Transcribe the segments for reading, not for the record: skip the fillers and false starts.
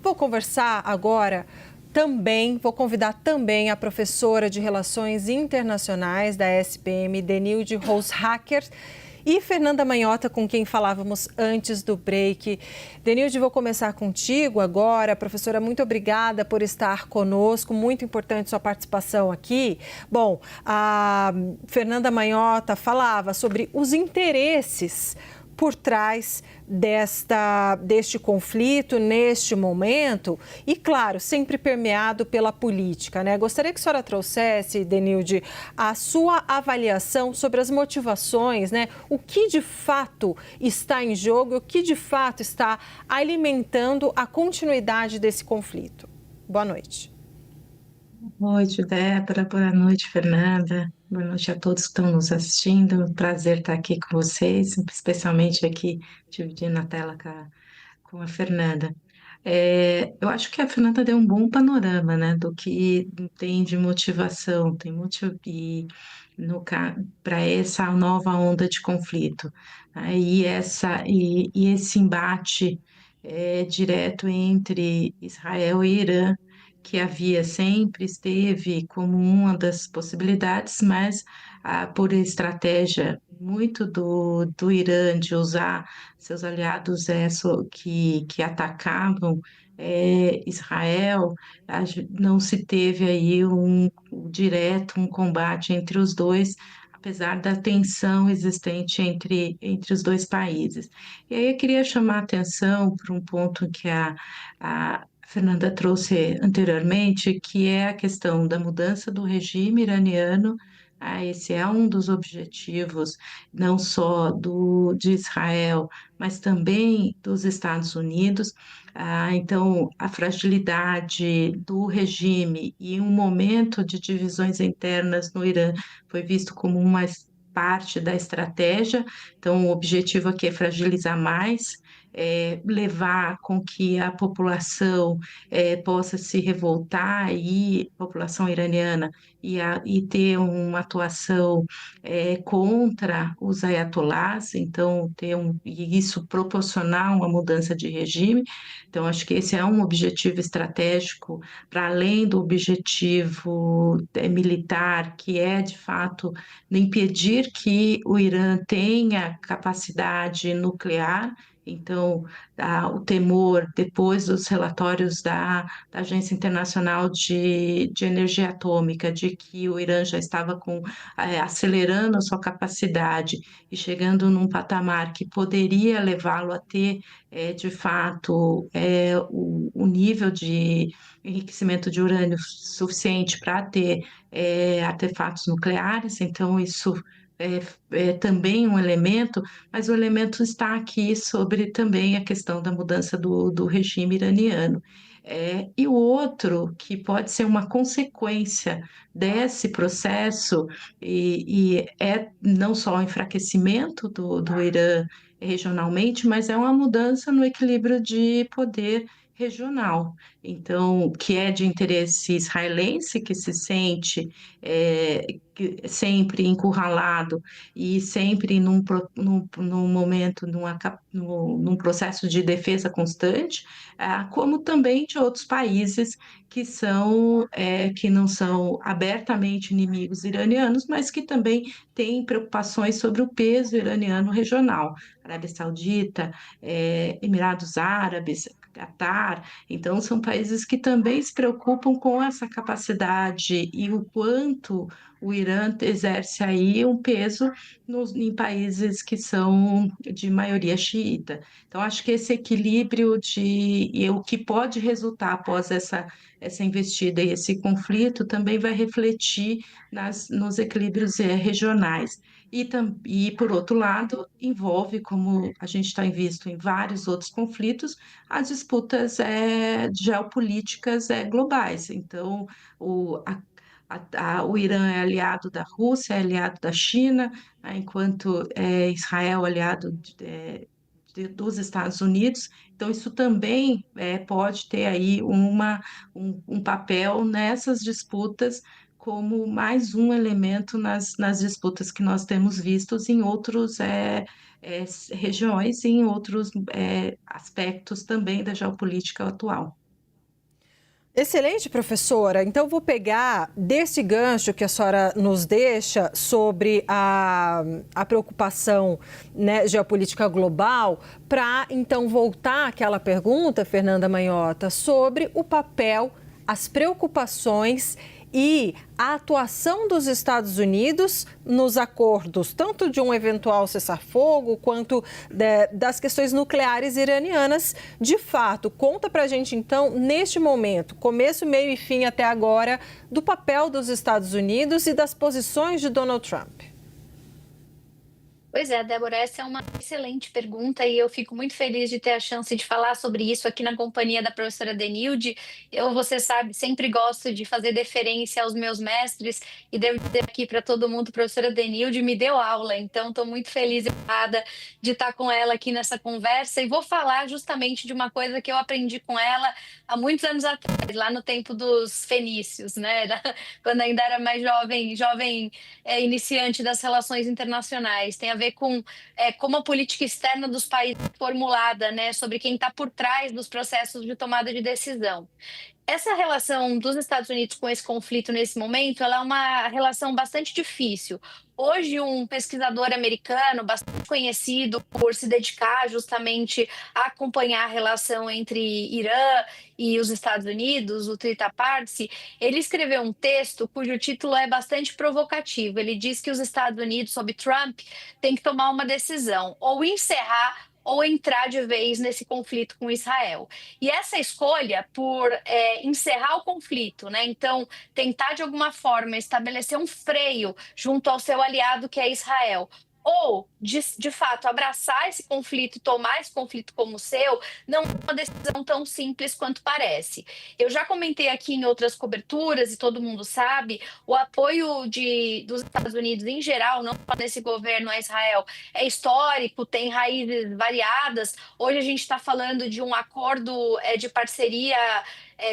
Vou conversar agora vou convidar também a professora de Relações Internacionais da SPM, Denilde Rosshacker, e Fernanda Manhota, com quem falávamos antes do break. Denilde, vou começar contigo agora. Professora, muito obrigada por estar conosco. Muito importante sua participação aqui. Bom, a Fernanda Manhota falava sobre os interesses por trás deste conflito, neste momento, e, claro, sempre permeado pela política, né? Gostaria que a senhora trouxesse, Denilde, a sua avaliação sobre as motivações, né? O que de fato está em jogo, o que de fato está alimentando a continuidade desse conflito. Boa noite. Boa noite, Débora. Boa noite, Fernanda. Boa noite a todos que estão nos assistindo. Um prazer estar aqui com vocês, especialmente aqui dividindo a tela com a Fernanda. Eu acho que a Fernanda deu um bom panorama, né, do que tem de motivação, tem motivo para essa nova onda de conflito, né, e esse embate direto entre Israel e Irã, que havia sempre esteve como uma das possibilidades, mas por estratégia muito do Irã de usar seus aliados que atacavam Israel, não se teve aí um combate entre os dois, apesar da tensão existente entre os dois países. E aí eu queria chamar a atenção para um ponto que a Fernanda trouxe anteriormente, que é a questão da mudança do regime iraniano. Esse é um dos objetivos, não só de Israel, mas também dos Estados Unidos. Então, a fragilidade do regime e um momento de divisões internas no Irã foi visto como uma parte da estratégia. Então, o objetivo aqui é fragilizar mais, levar com que a população possa se revoltar, e a população iraniana, e ter uma atuação contra os ayatolás, então e isso proporcionar uma mudança de regime. Então, acho que esse é um objetivo estratégico, para além do objetivo militar, que é, de fato, impedir que o Irã tenha capacidade nuclear. Então, o temor, depois dos relatórios da Agência Internacional de Energia Atômica, de que o Irã já estava acelerando a sua capacidade e chegando num patamar que poderia levá-lo a ter, de fato, o nível de enriquecimento de urânio suficiente para ter artefatos nucleares. Então, isso é também um elemento, mas o elemento está aqui sobre também a questão da mudança do regime iraniano. E o outro, que pode ser uma consequência desse processo, e é não só o enfraquecimento do Irã regionalmente, mas é uma mudança no equilíbrio de poder regional. Então, que é de interesse israelense, que se sente sempre encurralado e sempre num momento, num processo de defesa constante, como também de outros países que não são abertamente inimigos iranianos, mas que também têm preocupações sobre o peso iraniano regional. Arábia Saudita, Emirados Árabes, Catar. Então, são países que também se preocupam com essa capacidade e o quanto o Irã exerce aí um peso em países que são de maioria xiita. Então, acho que esse equilíbrio e o que pode resultar após essa investida e esse conflito também vai refletir nos equilíbrios regionais. E, por outro lado, envolve, como a gente tem visto em vários outros conflitos, as disputas geopolíticas globais. Então, o Irã é aliado da Rússia, é aliado da China, enquanto Israel é aliado dos Estados Unidos. Então, isso também pode ter aí um papel nessas disputas, como mais um elemento nas disputas que nós temos vistos em outras regiões e em outros aspectos também da geopolítica atual. Excelente, professora. Então, vou pegar desse gancho que a senhora nos deixa sobre a preocupação, né, geopolítica global, para então voltar àquela pergunta, Fernanda Manhota, sobre o papel, as preocupações e a atuação dos Estados Unidos nos acordos, tanto de um eventual cessar-fogo quanto das questões nucleares iranianas. De fato, conta para a gente, então, neste momento, começo, meio e fim até agora, do papel dos Estados Unidos e das posições de Donald Trump. Pois é, Débora, essa é uma excelente pergunta e eu fico muito feliz de ter a chance de falar sobre isso aqui na companhia da professora Denilde. Eu, você sabe, sempre gosto de fazer deferência aos meus mestres e devo dizer aqui para todo mundo, a professora Denilde me deu aula, então estou muito feliz e honrada de estar com ela aqui nessa conversa e vou falar justamente de uma coisa que eu aprendi com ela há muitos anos atrás, lá no tempo dos fenícios, né? Quando ainda era mais jovem iniciante das relações internacionais. Tem a ver com como a política externa dos países é formulada, né, sobre quem está por trás dos processos de tomada de decisão. Essa relação dos Estados Unidos com esse conflito nesse momento, ela é uma relação bastante difícil. Hoje, um pesquisador americano bastante conhecido por se dedicar justamente a acompanhar a relação entre Irã e os Estados Unidos, o Trita Parsi, ele escreveu um texto cujo título é bastante provocativo. Ele diz que os Estados Unidos, sob Trump, têm que tomar uma decisão, ou encerrar ou entrar de vez nesse conflito com Israel. E essa escolha por encerrar o conflito, né? Então, tentar de alguma forma estabelecer um freio junto ao seu aliado, que é Israel, ou, de fato, abraçar esse conflito e tomar esse conflito como seu, não é uma decisão tão simples quanto parece. Eu já comentei aqui em outras coberturas, e todo mundo sabe, o apoio dos Estados Unidos em geral, não só nesse governo a Israel, é histórico, tem raízes variadas. Hoje a gente está falando de um acordo de parceria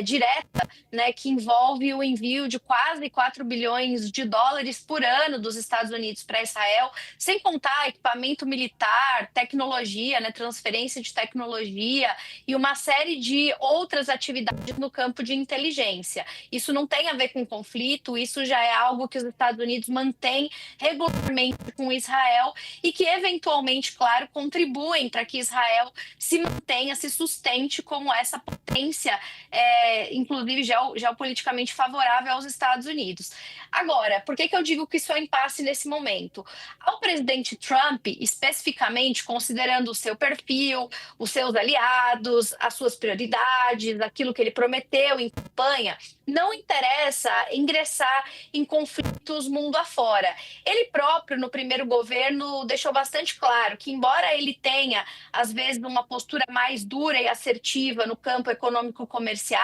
direta, né, que envolve o envio de quase 4 bilhões de dólares por ano dos Estados Unidos para Israel, sem contar equipamento militar, tecnologia, né, transferência de tecnologia e uma série de outras atividades no campo de inteligência. Isso não tem a ver com conflito, isso já é algo que os Estados Unidos mantêm regularmente com Israel e que, eventualmente, claro, contribuem para que Israel se mantenha, se sustente como essa potência inclusive geopoliticamente favorável aos Estados Unidos. Agora, por que eu digo que isso é um impasse nesse momento? Ao presidente Trump, especificamente, considerando o seu perfil, os seus aliados, as suas prioridades, aquilo que ele prometeu em campanha, não interessa ingressar em conflitos mundo afora. Ele próprio, no primeiro governo, deixou bastante claro que, embora ele tenha, às vezes, uma postura mais dura e assertiva no campo econômico-comercial,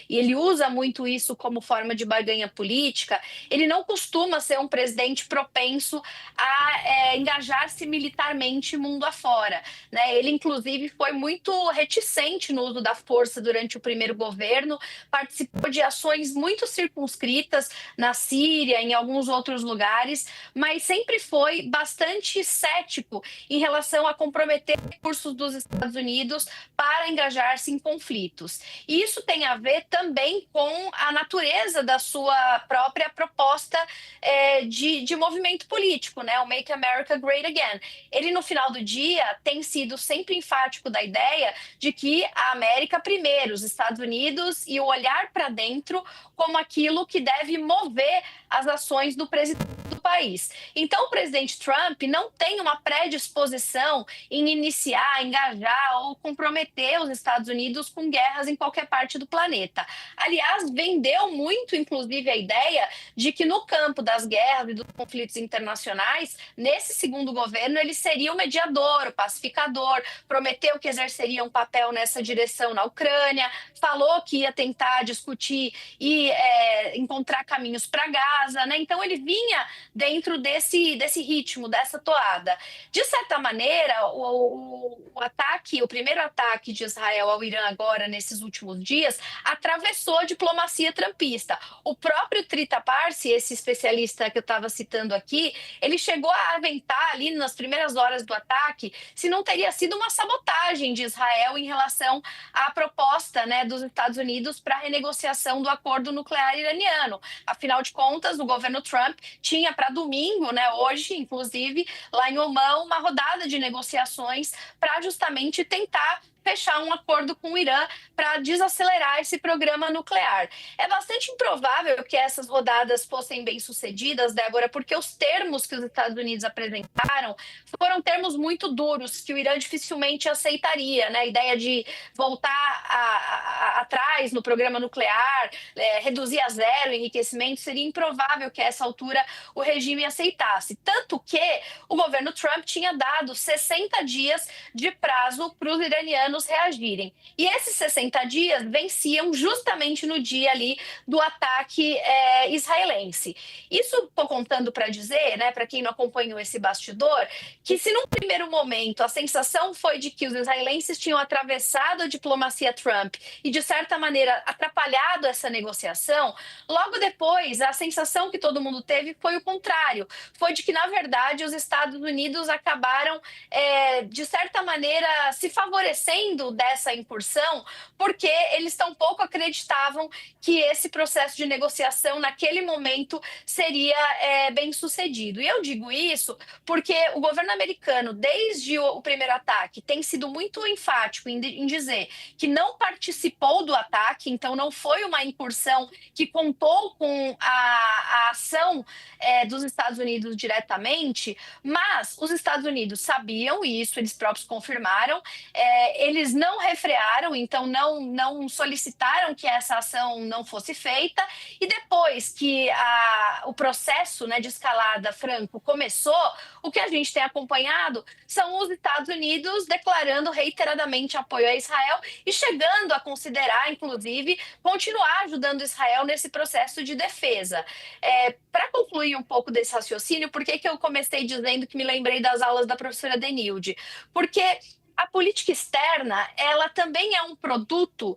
e ele usa muito isso como forma de barganha política, ele não costuma ser um presidente propenso a engajar-se militarmente mundo afora, né? Ele, inclusive, foi muito reticente no uso da força durante o primeiro governo, participou de ações muito circunscritas na Síria, em alguns outros lugares, mas sempre foi bastante cético em relação a comprometer recursos dos Estados Unidos para engajar-se em conflitos. E isso tem a ver também com a natureza da sua própria proposta de movimento político, né? O Make America Great Again. Ele, no final do dia, tem sido sempre enfático da ideia de que a América primeiro, os Estados Unidos e o olhar para dentro como aquilo que deve mover as ações do presidente do país. Então, o presidente Trump não tem uma predisposição em iniciar, engajar ou comprometer os Estados Unidos com guerras em qualquer parte do planeta. Aliás, vendeu muito, inclusive, a ideia de que no campo das guerras e dos conflitos internacionais, nesse segundo governo, ele seria o mediador, o pacificador, prometeu que exerceria um papel nessa direção na Ucrânia, falou que ia tentar discutir e encontrar caminhos para Gaza, né? Então, ele vinha dentro desse ritmo, dessa toada. De certa maneira, o primeiro ataque de Israel ao Irã agora, nesses últimos dias, atravessou a diplomacia trumpista. O próprio Trita Parsi, esse especialista que eu estava citando aqui, ele chegou a aventar ali nas primeiras horas do ataque se não teria sido uma sabotagem de Israel em relação à proposta, né, dos Estados Unidos para a renegociação do acordo nuclear iraniano. Afinal de contas, o governo Trump tinha para domingo, né, hoje, inclusive, lá em Omã, uma rodada de negociações para justamente tentar fechar um acordo com o Irã para desacelerar esse programa nuclear. É bastante improvável que essas rodadas fossem bem-sucedidas, Débora, porque os termos que os Estados Unidos apresentaram foram termos muito duros, que o Irã dificilmente aceitaria, né? A ideia de voltar atrás no programa nuclear, reduzir a zero o enriquecimento, seria improvável que a essa altura o regime aceitasse. Tanto que o governo Trump tinha dado 60 dias de prazo para os iranianos reagirem. E esses 60 dias venciam justamente no dia ali do ataque israelense. Isso estou contando para dizer, né, para quem não acompanhou esse bastidor, que se num primeiro momento a sensação foi de que os israelenses tinham atravessado a diplomacia Trump e de certa maneira atrapalhado essa negociação, logo depois a sensação que todo mundo teve foi o contrário, foi de que na verdade os Estados Unidos acabaram de certa maneira se favorecendo dessa incursão, porque eles tampouco acreditavam que esse processo de negociação naquele momento seria bem sucedido. E eu digo isso porque o governo americano, desde o primeiro ataque, tem sido muito enfático em dizer que não participou do ataque, então não foi uma incursão que contou com a ação dos Estados Unidos diretamente, mas os Estados Unidos sabiam isso, eles próprios confirmaram, eles não refrearam, então não solicitaram que essa ação não fosse feita, e depois que o processo, né, de escalada franco começou, o que a gente tem acompanhado são os Estados Unidos declarando reiteradamente apoio a Israel e chegando a considerar, inclusive, continuar ajudando Israel nesse processo de defesa. Para concluir um pouco desse raciocínio, por que eu comecei dizendo que me lembrei das aulas da professora Denilde? Porque a política externa, ela também é um produto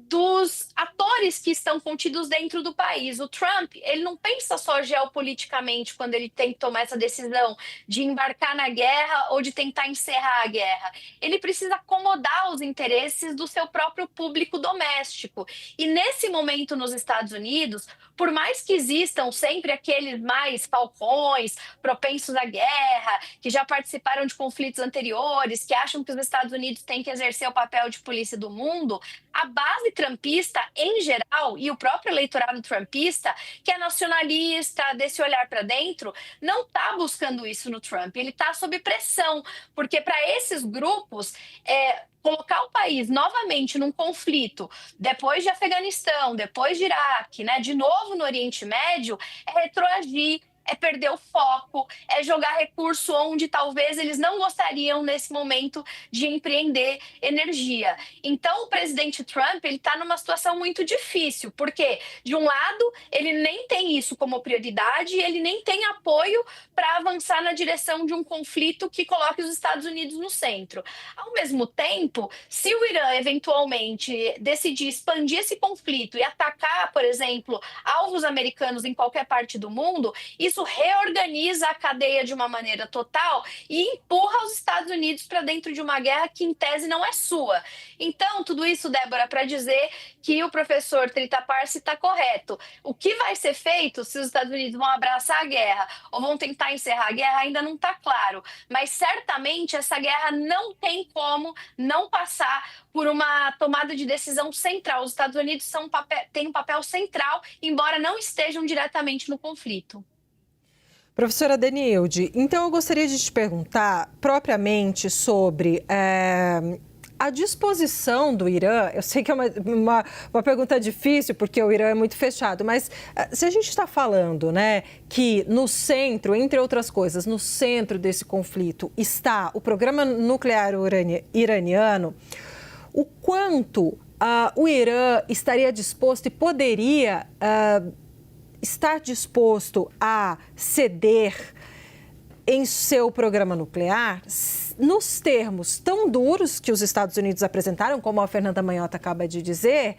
dos atores que estão contidos dentro do país. O Trump, ele não pensa só geopoliticamente quando ele tem que tomar essa decisão de embarcar na guerra ou de tentar encerrar a guerra. Ele precisa acomodar os interesses do seu próprio público doméstico. E nesse momento nos Estados Unidos, por mais que existam sempre aqueles mais falcões, propensos à guerra, que já participaram de conflitos anteriores, que acham que os Estados Unidos têm que exercer o papel de polícia do mundo, a base trumpista, em geral, e o próprio eleitorado trumpista, que é nacionalista, desse olhar para dentro, não está buscando isso no Trump. Ele está sob pressão, porque para esses grupos, colocar o país novamente num conflito, depois de Afeganistão, depois de Iraque, né, de novo no Oriente Médio, é retroagir, é perder o foco, é jogar recurso onde talvez eles não gostariam nesse momento de empreender energia. Então, o presidente Trump, ele está numa situação muito difícil, porque, de um lado, ele nem tem isso como prioridade, ele nem tem apoio para avançar na direção de um conflito que coloque os Estados Unidos no centro. Ao mesmo tempo, se o Irã eventualmente decidir expandir esse conflito e atacar, por exemplo, alvos americanos em qualquer parte do mundo, isso reorganiza a cadeia de uma maneira total e empurra os Estados Unidos para dentro de uma guerra que, em tese, não é sua. Então, tudo isso, Débora, para dizer que o professor Trita Parsi está correto. O que vai ser feito, se os Estados Unidos vão abraçar a guerra ou vão tentar encerrar a guerra, ainda não está claro. Mas, certamente, essa guerra não tem como não passar por uma tomada de decisão central. Os Estados Unidos têm um papel central, embora não estejam diretamente no conflito. Professora Denilde, então eu gostaria de te perguntar propriamente sobre a disposição do Irã. Eu sei que é uma pergunta difícil, porque o Irã é muito fechado, mas se a gente está falando, né, que no centro, entre outras coisas, no centro desse conflito está o programa nuclear iraniano, o quanto o Irã estaria disposto e poderia está disposto a ceder em seu programa nuclear, nos termos tão duros que os Estados Unidos apresentaram, como a Fernanda Manhota acaba de dizer,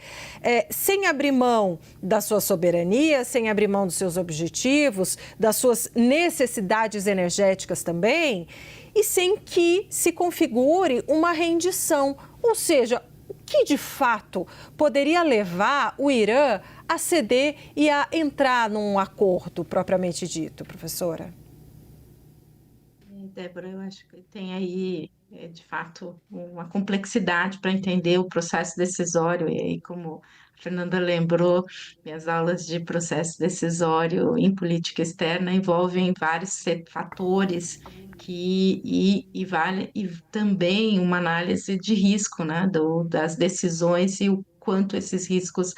sem abrir mão da sua soberania, sem abrir mão dos seus objetivos, das suas necessidades energéticas também, e sem que se configure uma rendição. Ou seja, o que de fato poderia levar o Irã a ceder e a entrar num acordo propriamente dito, professora? Débora, eu acho que tem aí, de fato, uma complexidade para entender o processo decisório, e aí, como a Fernanda lembrou, minhas aulas de processo decisório em política externa envolvem vários fatores e também uma análise de risco, né, das decisões e o quanto esses riscos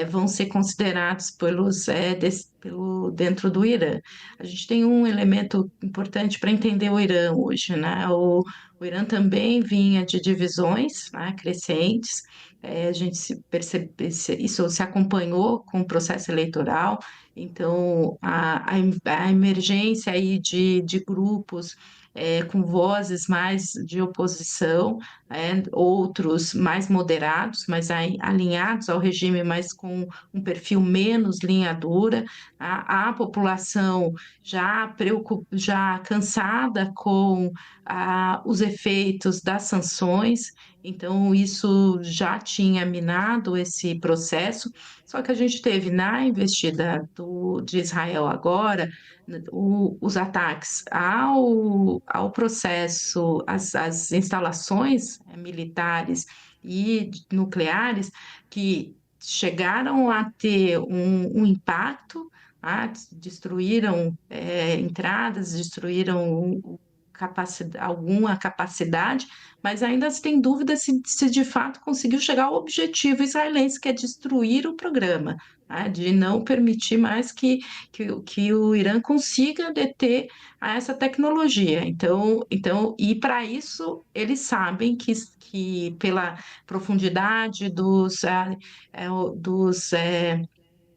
vão ser considerados dentro do Irã. A gente tem um elemento importante para entender o Irã hoje, né? O Irã também vinha de divisões, né, crescentes. A gente isso se acompanhou com o processo eleitoral. Então, a emergência aí de grupos com vozes mais de oposição, outros mais moderados, mas alinhados ao regime, mas com um perfil menos linha dura, a população já cansada com os efeitos das sanções, então isso já tinha minado esse processo, só que a gente teve na investida de Israel agora, os ataques ao processo, às instalações militares e nucleares, que chegaram a ter um impacto, destruíram entradas, destruíram alguma capacidade, mas ainda se tem dúvida se de fato conseguiu chegar ao objetivo israelense, que é destruir o programa, de não permitir mais que o Irã consiga deter essa tecnologia. E para isso eles sabem que pela profundidade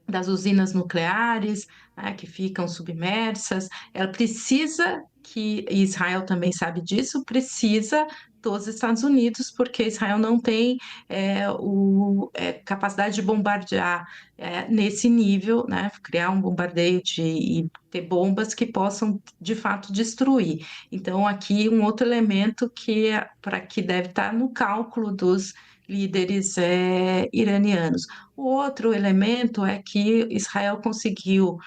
das usinas nucleares, que ficam submersas, ela precisa e Israel também sabe disso, precisa dos Estados Unidos, porque Israel não tem capacidade de bombardear nesse nível, né, criar um bombardeio e ter bombas que possam, de fato, destruir. Então, aqui um outro elemento que deve estar no cálculo dos líderes iranianos. O outro elemento é que Israel conseguiu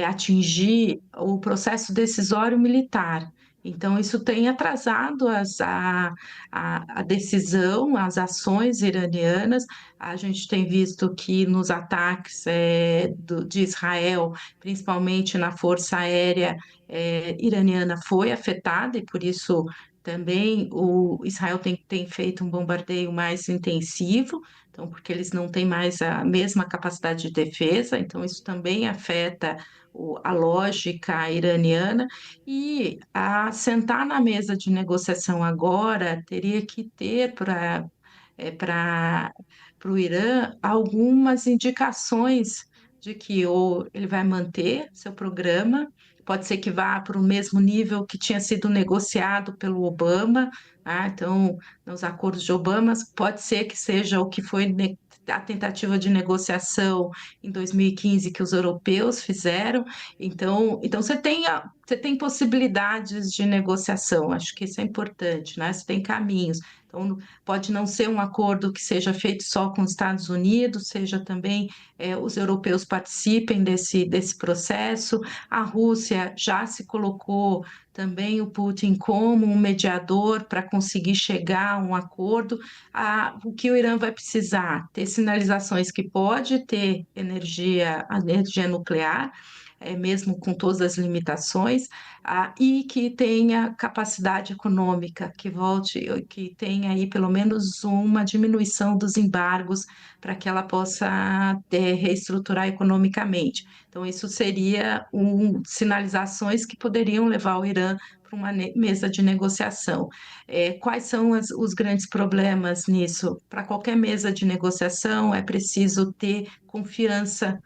atingir o processo decisório militar. Então, isso tem atrasado a decisão, as ações iranianas. A gente tem visto que nos ataques de Israel, principalmente na força aérea iraniana, foi afetada, e por isso também o Israel tem feito um bombardeio mais intensivo, então, porque eles não têm mais a mesma capacidade de defesa, então isso também afeta a lógica iraniana. E sentar na mesa de negociação agora teria que ter para o Irã algumas indicações de que ou ele vai manter seu programa, pode ser que vá para o mesmo nível que tinha sido negociado pelo Obama, então, nos acordos de Obama, pode ser que seja o que foi a tentativa de negociação em 2015 que os europeus fizeram. Então você tem possibilidades de negociação, acho que isso é importante, né? Você tem caminhos. Então, pode não ser um acordo que seja feito só com os Estados Unidos, seja também os europeus participem desse processo. A Rússia já se colocou também o Putin como um mediador para conseguir chegar a um acordo. O que o Irã vai precisar? Ter sinalizações que pode ter a energia nuclear, mesmo com todas as limitações, e que tenha capacidade econômica, que tenha aí pelo menos uma diminuição dos embargos para que ela possa reestruturar economicamente. Então, isso seria sinalizações que poderiam levar o Irã uma mesa de negociação. Quais são os grandes problemas nisso? Para qualquer mesa de negociação é preciso ter confiança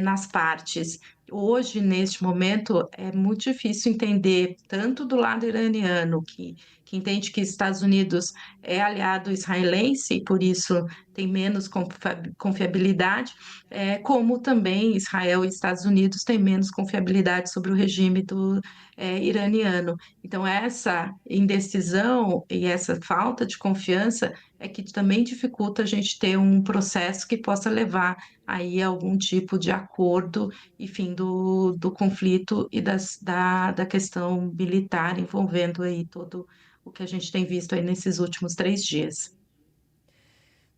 nas partes. Hoje, neste momento, é muito difícil entender, tanto do lado iraniano, que entende que Estados Unidos é aliado israelense, e por isso tem menos confiabilidade, como também Israel e Estados Unidos têm menos confiabilidade sobre o regime iraniano. Então, essa indecisão e essa falta de confiança é que também dificulta a gente ter um processo que possa levar aí a algum tipo de acordo e fim do conflito e da questão militar envolvendo aí todo o que a gente tem visto aí nesses últimos 3 dias.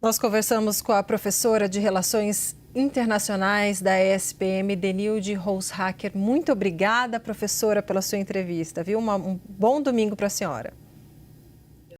Nós conversamos com a professora de Relações Internacionais da ESPM, Denilde Roushacker. Muito obrigada, professora, pela sua entrevista, viu? Um bom domingo para a senhora.